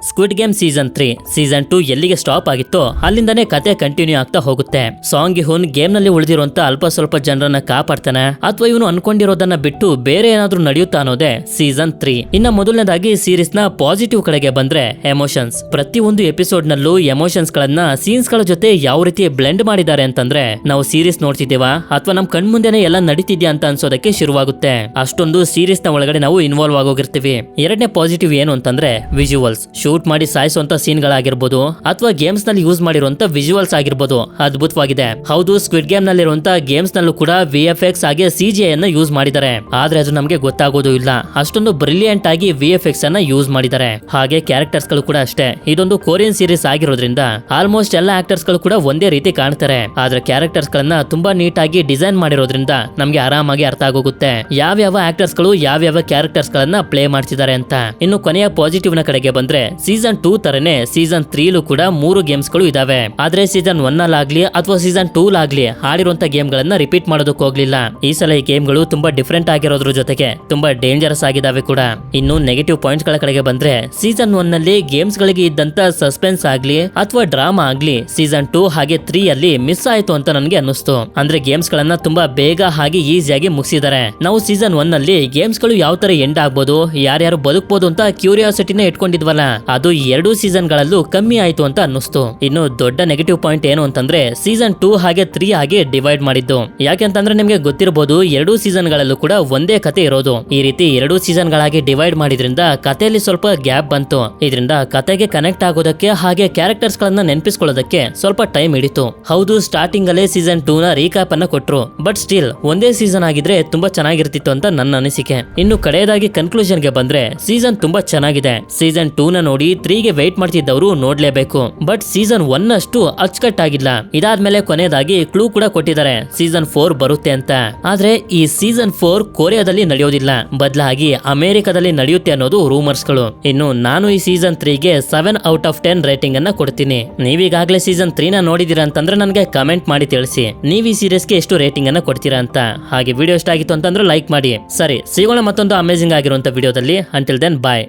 Squid game season 3 season 2 ಎಲ್ಲಿಗೆ stop ಆಗಿತ್ತೋ ಅಲ್ಲಿಂದನೇ ಕತೆ ಕಂಟಿನ್ಯೂ ಆಗ್ತಾ ಹೋಗುತ್ತೆ. ಸಾಂಗ್ ಹುನ್ ಗೇಮ್ ನಲ್ಲಿ ಉಳಿದಿರುವಂತ ಅಲ್ಪ ಸ್ವಲ್ಪ ಜನರನ್ನ ಕಾಪಾಡ್ತಾನೆ ಅಥವಾ ಇವನು ಅನ್ಕೊಂಡಿರೋದನ್ನ ಬಿಟ್ಟು ಬೇರೆ ಏನಾದ್ರೂ ನಡೆಯುತ್ತಾ ಅನ್ನೋದೇ ಸೀಸನ್ 3. ಇನ್ನ ಮೊದಲನೇದಾಗಿ ಸೀರೀಸ್ ನ ಪಾಸಿಟಿವ್ ಕಡೆಗೆ ಬಂದ್ರೆ ಎಮೋಷನ್ಸ್. ಪ್ರತಿಯೊಂದು ಎಪಿಸೋಡ್ ನಲ್ಲೂ ಎಮೋಷನ್ಸ್ ಗಳನ್ನ ಸೀನ್ಸ್ ಗಳ ಜೊತೆ ಯಾವ ರೀತಿ ಬ್ಲೆಂಡ್ ಮಾಡಿದ್ದಾರೆ ಅಂತಂದ್ರೆ ನಾವು ಸೀರೀಸ್ ನೋಡ್ತಿದ್ದೇವಾ ಅಥವಾ ನಮ್ ಕಣ್ಮುಂದೆನೆ ಎಲ್ಲ ನಡೀತಿದ್ಯಾ ಅಂತ ಅನ್ಸೋದಕ್ಕೆ ಶುರುವಾಗುತ್ತೆ. ಅಷ್ಟೊಂದು ಸೀರೀಸ್ ನ ಒಳಗಡೆ ನಾವು ಇನ್ವಾಲ್ವ್ ಆಗೋಗಿರ್ತೀವಿ. ಎರಡನೇ ಪಾಸಿಟಿವ್ ಏನು ಅಂತಂದ್ರೆ ವಿಜುವಲ್ಸ್. ಶೂಟ್ ಮಾಡಿ ಸಾಯಿಸುವಂತ ಸೀನ್ ಗಳಾಗಿರ್ಬೋದು ಅಥವಾ ಗೇಮ್ಸ್ ನಲ್ಲಿ ಯೂಸ್ ಮಾಡಿರುವಂತ ವಿಜುವಲ್ಸ್ ಆಗಿರ್ಬೋದು ಅದ್ಭುತವಾಗಿದೆ. ಹೌದು, ಸ್ಕ್ವಿಡ್ ಗೇಮ್ ನಲ್ಲಿರುವಂತ ಗೇಮ್ಸ್ ನಲ್ಲೂ ಕೂಡ VFX ಹಾಗೆ CGI ಅನ್ನ ಯೂಸ್ ಮಾಡಿದ್ದಾರೆ. ಆದ್ರೆ ಅದು ನಮಗೆ ಗೊತ್ತಾಗೋದು ಇಲ್ಲ. ಅಷ್ಟೊಂದು ಬ್ರಿಲಿಯಂಟ್ ಆಗಿ VFX ಅನ್ನ ಯೂಸ್ ಮಾಡಿದ್ದಾರೆ. ಹಾಗೆ ಕ್ಯಾರೆಕ್ಟರ್ಸ್ ಗಳು ಕೂಡ ಅಷ್ಟೇ. ಇದೊಂದು ಕೊರಿಯನ್ ಸೀರೀಸ್ ಆಗಿರೋದ್ರಿಂದ ಆಲ್ಮೋಸ್ಟ್ ಎಲ್ಲ ಆಕ್ಟರ್ಸ್ ಗಳು ಕೂಡ ಒಂದೇ ರೀತಿ ಕಾಣ್ತಾರೆ. ಆದ್ರೆ ಕ್ಯಾರೆಕ್ಟರ್ಸ್ ಗಳನ್ನ ತುಂಬಾ ನೀಟ್ ಆಗಿ ಡಿಸೈನ್ ಮಾಡಿರೋದ್ರಿಂದ ನಮ್ಗೆ ಆರಾಮಾಗಿ ಅರ್ಥ ಆಗೋಗುತ್ತೆ ಯಾವ್ಯಾವ ಆಕ್ಟರ್ಸ್ ಗಳು ಯಾವ್ಯಾವ ಕ್ಯಾರೆಕ್ಟರ್ಸ್ ಗಳನ್ನ ಪ್ಲೇ ಮಾಡ್ತಿದ್ದಾರೆ ಅಂತ. ಇನ್ನು ಕೊನೆಯ ಪಾಸಿಟಿವ್ ನ ಕಡೆಗೆ ಬಂದ್ರೆ ಸೀಸನ್ 2 ತರನೇ ಸೀಸನ್ 3 ಕೂಡ 3 ಗೇಮ್ಸ್ ಗಳು ಇದಾವೆ. ಆದ್ರೆ ಸೀಸನ್ 1 ಅಲ್ಲಾಗ್ಲಿ ಅಥವಾ ಸೀಸನ್ 2 ಲಾಗ್ಲಿ ಆಡಿರುವಂತ ಗೇಮ್ ಗಳನ್ನ ರಿಪೀಟ್ ಮಾಡೋದಕ್ಕೆ ಹೋಗ್ಲಿಲ್ಲ. ಈ ಸಲ ಈ ಗೇಮ್ ಗಳು ತುಂಬಾ ಡಿಫ್ರೆಂಟ್ ಆಗಿರೋದ್ರ ಜೊತೆಗೆ ತುಂಬಾ ಡೇಂಜರಸ್ ಆಗಿದಾವೆ ಕೂಡ. ಇನ್ನು ನೆಗೆಟಿವ್ ಪಾಯಿಂಟ್ಸ್ ಗಳ ಕಡೆಗೆ ಬಂದ್ರೆ ಸೀಸನ್ 1 ನಲ್ಲಿ ಗೇಮ್ಸ್ ಗಳಿಗೆ ಇದ್ದಂತ ಸಸ್ಪೆನ್ಸ್ ಆಗ್ಲಿ ಅಥವಾ ಡ್ರಾಮಾ ಆಗ್ಲಿ ಸೀಸನ್ 2 ಹಾಗೆ 3 ಅಲ್ಲಿ ಮಿಸ್ ಆಯ್ತು ಅಂತ ನನಗೆ ಅನ್ನಿಸ್ತು. ಅಂದ್ರೆ ಗೇಮ್ಸ್ ಗಳನ್ನ ತುಂಬಾ ಬೇಗ ಹಾಗೆ ಈಸಿಯಾಗಿ ಮುಗಿಸಿದ್ದಾರೆ. ನಾವು ಸೀಸನ್ 1 ನಲ್ಲಿ ಗೇಮ್ಸ್ ಗಳು ಯಾವ ತರ ಎಂಡ್ ಆಗ್ಬೋದು, ಯಾರ್ಯಾರು ಬದುಕಬಹುದು ಅಂತ ಕ್ಯೂರಿಯಾಸಿಟಿನ ಇಟ್ಕೊಂಡಿದ್ವಲ್ಲ, ಅದು ಈ 2 ಸೀಸನ್ ಗಳಲ್ಲೂ ಕಮ್ಮಿ ಆಯ್ತು ಅಂತ ಅನ್ನಿಸ್ತು. ಇನ್ನು ದೊಡ್ಡ ನೆಗೆಟಿವ್ ಪಾಯಿಂಟ್ ಏನು ಅಂತಂದ್ರೆ ಸೀಸನ್ 2 ಹಾಗೆ 3 ಆಗಿ ಡಿವೈಡ್ ಮಾಡಿದ್ದು. ಯಾಕೆಂತಂದ್ರೆ ನಿಮ್ಗೆ ಗೊತ್ತಿರಬಹುದು 2 ಸೀಸನ್ ಗಳಲ್ಲೂ ಕೂಡ ಒಂದೇ ಕತೆ ಇರೋದು. ಈ ರೀತಿ 2 ಸೀಸನ್ ಗಳಾಗಿ ಡಿವೈಡ್ ಮಾಡಿದ್ರಿಂದ ಕಥೆಯಲ್ಲಿ ಸ್ವಲ್ಪ ಗ್ಯಾಪ್ ಬಂತು. ಇದರಿಂದ ಕತೆಗೆ ಕನೆಕ್ಟ್ ಆಗೋದಕ್ಕೆ ಹಾಗೆ ಕ್ಯಾರೆಕ್ಟರ್ಸ್ ಗಳನ್ನ ನೆನಪಿಸ್ಕೊಳ್ಳೋದಕ್ಕೆ ಸ್ವಲ್ಪ ಟೈಮ್ ಹಿಡಿತು. ಹೌದು, ಸ್ಟಾರ್ಟಿಂಗ್ ಅಲ್ಲೇ ಸೀಸನ್ 2 ನ ರೀಕ್ಯಾಪ್ ಅನ್ನ ಕೊಟ್ರು. ಬಟ್ ಸ್ಟಿಲ್ ಒಂದೇ ಸೀಸನ್ ಆಗಿದ್ರೆ ತುಂಬಾ ಚೆನ್ನಾಗಿರ್ತಿತ್ತು ಅಂತ ನನ್ನ ಅನಿಸಿಕೆ. ಇನ್ನು ಕಡೆಯದಾಗಿ ಕನ್ಕ್ಲೂಷನ್ ಗೆ ಬಂದ್ರೆ ಸೀಸನ್ ತುಂಬಾ ಚೆನ್ನಾಗಿದೆ. ಸೀಸನ್ 2 ನ ನೋಡಿ 3 ಗೆ ವೇಟ್ ಮಾಡ್ತಿದ್ದವರು ನೋಡ್ಲೇಬೇಕು. ಬಟ್ ಸೀಸನ್ 1 ಅಷ್ಟು ಅಚ್ಚುಕಟ್ಟಾಗಿಲ್ಲ. ಇದಾದ್ಮೇಲೆ ಕೊನೆಯದಾಗಿ ಕ್ಲೂ ಕೂಡ ಕೊಟ್ಟಿದ್ದಾರೆ ಸೀಸನ್ 4 ಬರುತ್ತೆ ಅಂತ. ಆದ್ರೆ ಈ ಸೀಸನ್ 4 ಕೊರಿಯಾದಲ್ಲಿ ನಡೆಯೋದಿಲ್ಲ, ಬದಲಾಗಿ ಅಮೆರಿಕದಲ್ಲಿ ನಡೆಯುತ್ತೆ ಅನ್ನೋದು ರೂಮರ್ಸ್ ಗಳು. ಇನ್ನು ನಾನು ಈ ಸೀಸನ್ 3 ಗೆ 7 ಔಟ್ ಆಫ್ 10 ರೇಟಿಂಗ್ ಅನ್ನ ಕೊಡ್ತೀನಿ. ನೀವೀಗಾಗಲೇ ಸೀಸನ್ 3 ನ ನೋಡಿದೀರಾ ಅಂತಂದ್ರೆ ನನಗೆ ಕಮೆಂಟ್ ಮಾಡಿ ತಿಳಿಸಿ ನೀವು ಈ ಸೀರೀಸ್ ಗೆ ಎಷ್ಟು ರೇಟಿಂಗ್ ಅನ್ನ ಕೊಡ್ತೀರಾ ಅಂತ. ಹಾಗೆ ವಿಡಿಯೋ ಇಷ್ಟ ಆಗಿತ್ತು ಅಂತಂದ್ರೆ ಲೈಕ್ ಮಾಡಿ. ಸರಿ, ಸಿಗೋಣ ಮತ್ತೊಂದು ಅಮೇಜಿಂಗ್ ಆಗಿರುವಂತ ವಿಡಿಯೋದಲ್ಲಿ. ಅಂಟಿಲ್ ದೆನ್ ಬಾಯ್.